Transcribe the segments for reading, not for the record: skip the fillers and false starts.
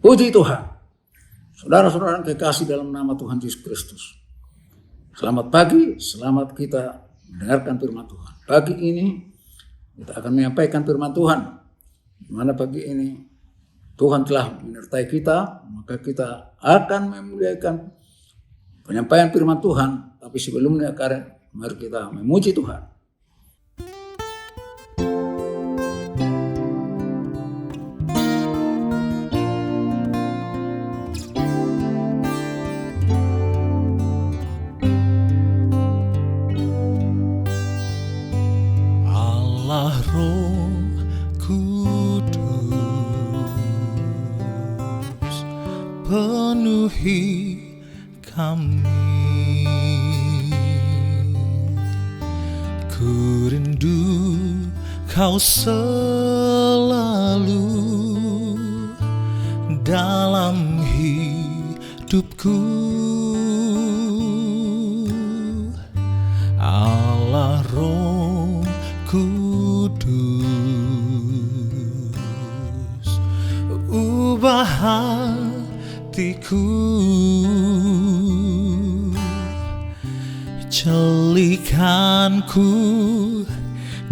Puji Tuhan. Saudara-saudara yang kekasih dalam nama Tuhan Yesus Kristus. Selamat pagi, selamat kita mendengarkan firman Tuhan. Pagi ini kita akan menyampaikan firman Tuhan. Di mana pagi ini Tuhan telah menyertai kita, maka kita akan memuliakan penyampaian firman Tuhan. Tapi sebelumnya mari kita memuji Tuhan. Allah Roh Kudus, penuhi kami. Ku rindu Kau selalu dalam hidupku. Allah Roh Kudus, ubah hatiku, celikanku,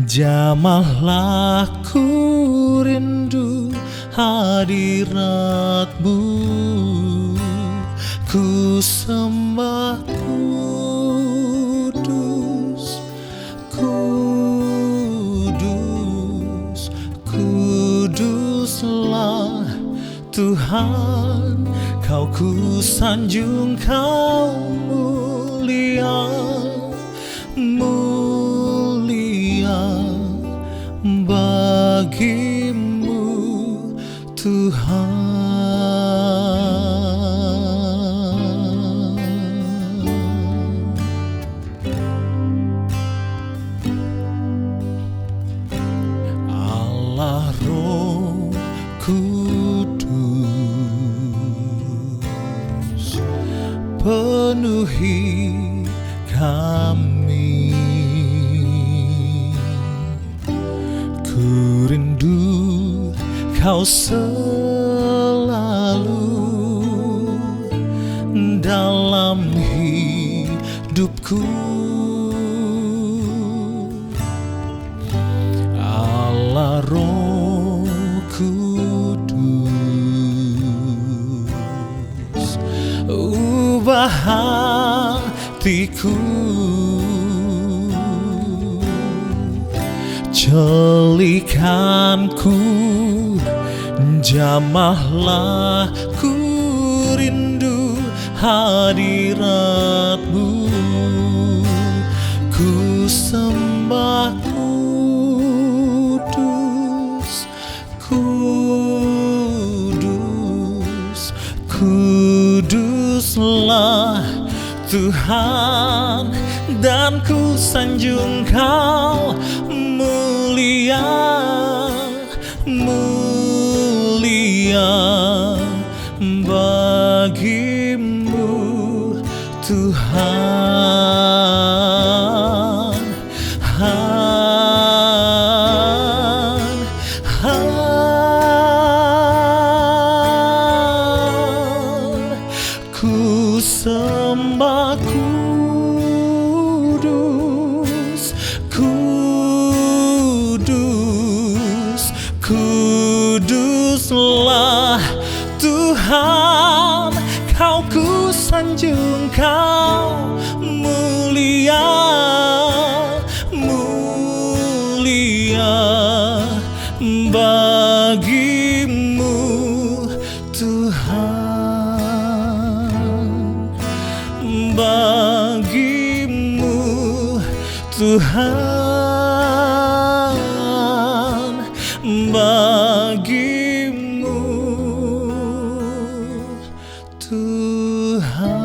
jamahlah ku rindu hadirat-Mu, ku sembah kudus, kudus, kuduslah Tuhan, Kau ku sanjung, Kau mulia, mulia bagimu Tuhan. Allah Roh Kudus, penuhi kami. Ku rindu Kau selalu dalam hidupku. Allah Roh Kudus, ubah hatiku, celikanku, jamahlah ku rindu hadirat-Mu, ku sembah kudus, kudus, kuduslah Tuhan, dan ku sanjung Kau mulia, mulia bagimu Tuhan. Ku sembah kudus, kudus, kuduslah Tuhan, Kau ku sanjung, Kau mulia, mulia bagimu Tuhan, bagimu Tuhan, bagimu Tuhan.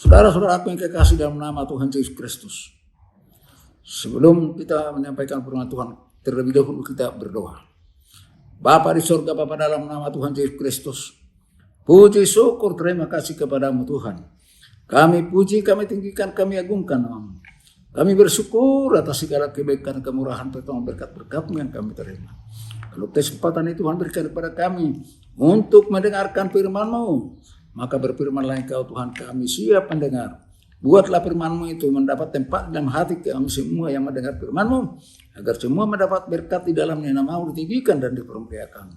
Saudara-saudara aku yang kekasih dalam nama Tuhan Yesus Kristus. Sebelum kita menyampaikan firman Tuhan, terlebih dahulu kita berdoa. Bapa di surga, Bapa dalam nama Tuhan Yesus Kristus, Puji syukur terima kasih kepadamu Tuhan. Kami puji, kami tinggikan, kami agungkan namamu. Kami bersyukur atas segala kebaikan, kemurahan, pertolongan, berkat-berkat-Mu yang kami terima. Kalau kesempatan itu Tuhan berikan kepada kami untuk mendengarkan firman-Mu, maka berfirmanlah Engkau Tuhan, kami siap mendengar. Buatlah firman-Mu itu mendapat tempat dalam hati kami semua yang mendengar firman-Mu, agar semua mendapat berkat di dalamnya, nama-Mu ditinggikan dan dipermuliakan.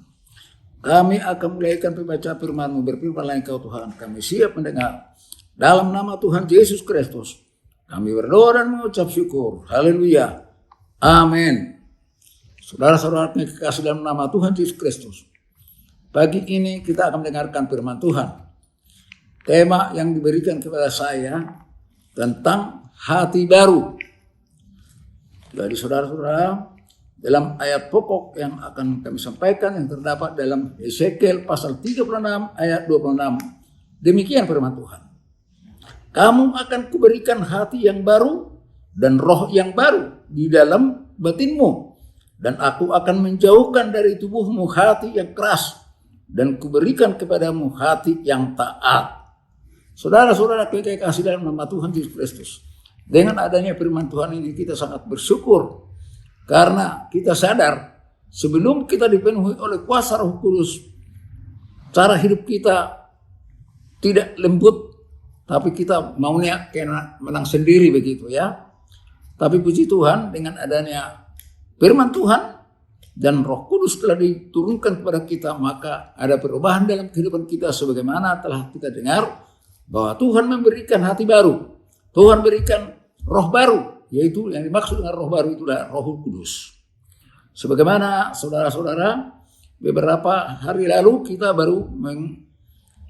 Kami akan mulaikan pembaca firman-Mu, berfirmanlah Engkau Tuhan, kami siap mendengar. Dalam nama Tuhan Yesus Kristus, kami berdoa dan mengucap syukur. Haleluya. Amin. Saudara-saudara yang kekasih dalam nama Tuhan Yesus Kristus, pagi ini kita akan mendengarkan firman Tuhan. Tema yang diberikan kepada saya tentang hati baru. Jadi saudara-saudara, dalam ayat pokok yang akan kami sampaikan yang terdapat dalam Yesekiel pasal 36 ayat 26. Demikian firman Tuhan. Kamu akan kuberikan hati yang baru dan roh yang baru di dalam batinmu. Dan aku akan menjauhkan dari tubuhmu hati yang keras dan kuberikan kepadamu hati yang taat. Saudara-saudara yang kasih dalam nama Tuhan Yesus Kristus. Dengan adanya firman Tuhan ini kita sangat bersyukur. Karena kita sadar sebelum kita dipenuhi oleh kuasa Roh Kudus, cara hidup kita tidak lembut. Tapi kita maunya kena menang sendiri begitu ya. Tapi puji Tuhan dengan adanya firman Tuhan dan Roh Kudus telah diturunkan kepada kita, maka ada perubahan dalam kehidupan kita sebagaimana telah kita dengar bahwa Tuhan memberikan hati baru. Tuhan berikan roh baru, yaitu yang dimaksud dengan roh baru itulah Roh Kudus. Sebagaimana saudara-saudara, beberapa hari lalu kita baru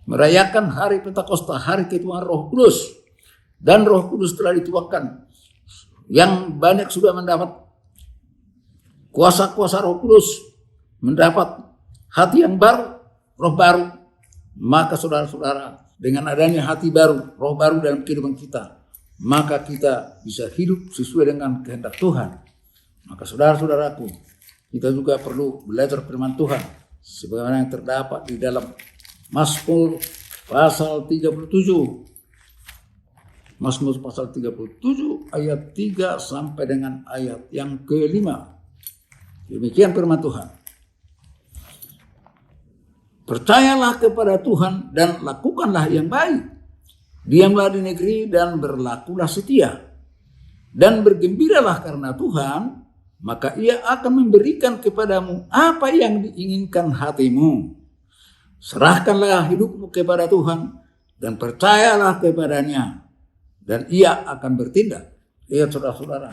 merayakan hari Pentakosta, hari ketuaan Roh Kudus. Dan Roh Kudus telah dituangkan. Yang banyak sudah mendapat kuasa-kuasa Roh Kudus, mendapat hati yang baru, roh baru. Maka saudara-saudara, dengan adanya hati baru, roh baru dalam kehidupan kita, maka kita bisa hidup sesuai dengan kehendak Tuhan. Maka saudara-saudaraku, kita juga perlu belajar firman Tuhan sebagaimana yang terdapat di dalam Mazmur pasal 37. Mazmur pasal 37 ayat 3 sampai dengan ayat yang ke-5. Demikian firman Tuhan. Percayalah kepada Tuhan dan lakukanlah yang baik. Diamlah di negeri dan berlakulah setia. Dan bergembiralah karena Tuhan, maka Ia akan memberikan kepadamu apa yang diinginkan hatimu. Serahkanlah hidupmu kepada Tuhan dan percayalah kepadanya dan Ia akan bertindak. Lihat saudara-saudara,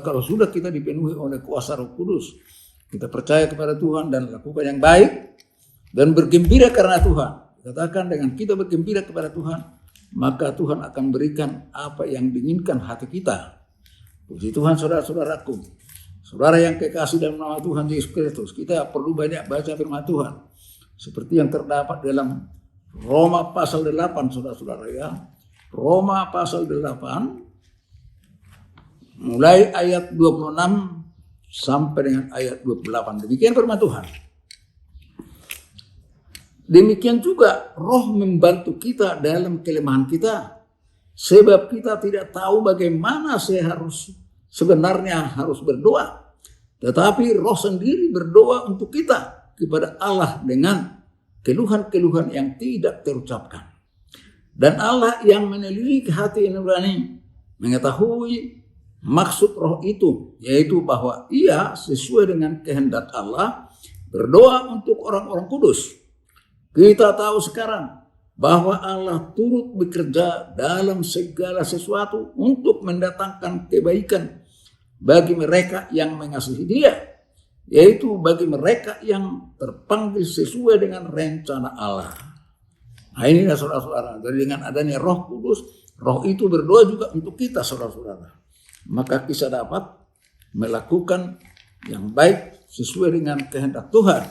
kalau sudah kita dipenuhi oleh kuasa Roh Kudus, kita percaya kepada Tuhan dan lakukan yang baik dan bergembira karena Tuhan. Katakan dengan kita bergembira kepada Tuhan, maka Tuhan akan berikan apa yang diinginkan hati kita. Puji Tuhan saudara-saudaraku. Saudara yang kekasih dalam nama Tuhan Yesus Kristus, kita perlu banyak baca firman Tuhan. Seperti yang terdapat dalam Roma pasal 8, saudara-saudara ya. Roma pasal 8, mulai ayat 26 sampai dengan ayat 28. Demikian firman Tuhan. Demikian juga roh membantu kita dalam kelemahan kita. Sebab kita tidak tahu bagaimana sebenarnya harus berdoa. Tetapi roh sendiri berdoa untuk kita kepada Allah dengan keluhan-keluhan yang tidak terucapkan. Dan Allah yang meneliti hati nurani mengetahui maksud roh itu, yaitu bahwa Ia sesuai dengan kehendak Allah berdoa untuk orang-orang kudus. Kita tahu sekarang bahwa Allah turut bekerja dalam segala sesuatu untuk mendatangkan kebaikan bagi mereka yang mengasihi Dia, yaitu bagi mereka yang terpanggil sesuai dengan rencana Allah. Nah inilah saudara-saudara, jadi dengan adanya Roh Kudus, Roh itu berdoa juga untuk kita saudara-saudara. Maka kita dapat melakukan yang baik sesuai dengan kehendak Tuhan.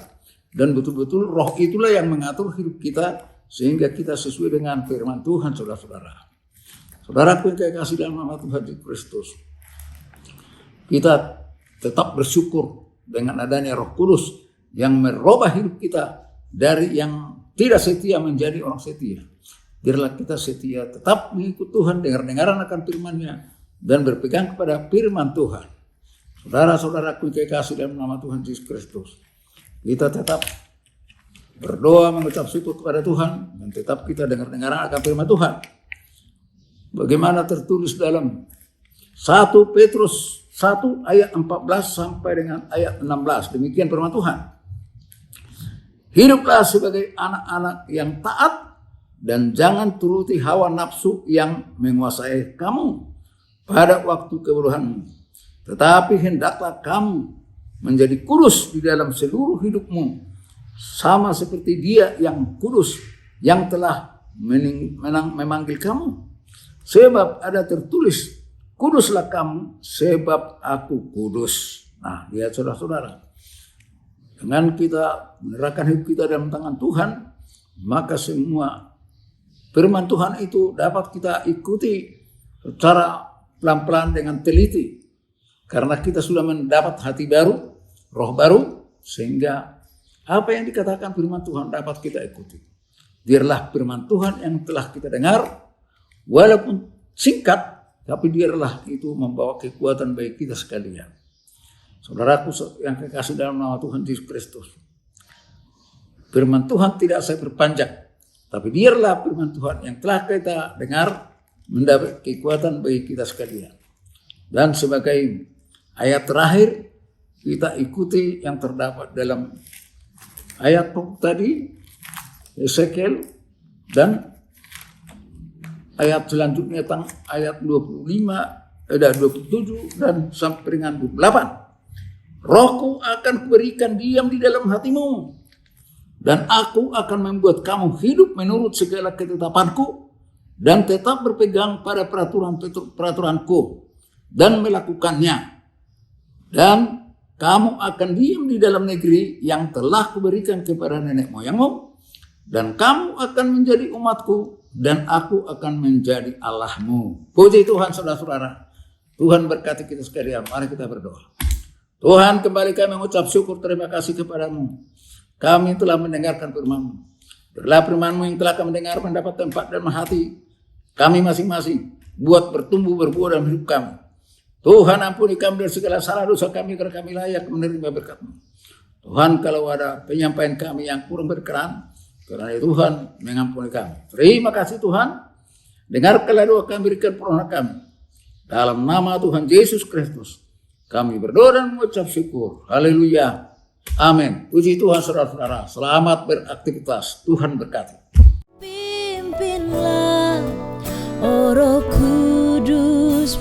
Dan betul-betul Roh itulah yang mengatur hidup kita sehingga kita sesuai dengan firman Tuhan saudara-saudara. Saudaraku yang kekasih dalam nama Tuhan Yesus Kristus, kita tetap bersyukur dengan adanya Roh Kudus yang merubah hidup kita dari yang tidak setia menjadi orang setia. Biarlah kita setia tetap mengikut Tuhan, dengar-dengaran akan firman-Nya, dan berpegang kepada firman Tuhan. Saudara-saudaraku kekasih dalam nama Tuhan Yesus Kristus, kita tetap berdoa mengucap syukur kepada Tuhan, dan tetap kita dengar-dengaran akan firman Tuhan. Bagaimana tertulis dalam 1 Petrus 1 ayat 14 sampai dengan ayat 16. Demikian firman Tuhan. Hiduplah sebagai anak-anak yang taat dan jangan turuti hawa nafsu yang menguasai kamu pada waktu kebodohanmu. Tetapi hendaklah kamu menjadi kudus di dalam seluruh hidupmu, sama seperti Dia yang kudus yang telah memanggil kamu. Sebab ada tertulis, kuduslah kamu sebab aku kudus. Nah, lihat saudara-saudara, dengan kita menyerahkan hidup kita dalam tangan Tuhan, maka semua firman Tuhan itu dapat kita ikuti secara pelan-pelan dengan teliti. Karena kita sudah mendapat hati baru, roh baru, sehingga apa yang dikatakan firman Tuhan dapat kita ikuti. Biarlah firman Tuhan yang telah kita dengar, walaupun singkat, tapi biarlah itu membawa kekuatan bagi kita sekalian. Saudaraku yang kekasih dalam nama Tuhan Yesus Kristus, firman Tuhan tidak saya perpanjang, tapi biarlah firman Tuhan yang telah kita dengar mendapat kekuatan bagi kita sekalian. Dan sebagai ayat terakhir, kita ikuti yang terdapat dalam ayat tadi, Ezekiel, dan ayat selanjutnya tentang ayat 27 dan sampai dengan 28. Rohku akan kuberikan diam di dalam hatimu, dan aku akan membuat kamu hidup menurut segala ketetapanku, dan tetap berpegang pada peraturanku, dan melakukannya. Dan kamu akan diam di dalam negeri yang telah kuberikan kepada nenek moyangmu, dan kamu akan menjadi umatku, dan aku akan menjadi Allahmu. Puji Tuhan saudara-saudara. Tuhan berkati kita sekalian. Mari kita berdoa. Tuhan, kembali kami mengucap syukur terima kasih kepadamu. Kami telah mendengarkan firman-Mu. Biarlah firman-Mu yang telah kami dengar mendapat tempat dalam hati kami masing-masing, buat bertumbuh berbuah dalam hidup kami. Tuhan, ampuni kami dari segala salah dosa kami, karena kami layak menerima berkat-Mu. Tuhan, kalau ada penyampaian kami yang kurang berkenan, karena Tuhan mengampuni kami. Terima kasih Tuhan. Dengarkanlah doa kami, berikan permohonan kami. Dalam nama Tuhan Yesus Kristus, kami berdoa dan mengucap syukur. Haleluya. Amin. Puji Tuhan saudara-saudara. Selamat beraktivitas. Tuhan berkati. Pimpinlah, oh Roh Kudus,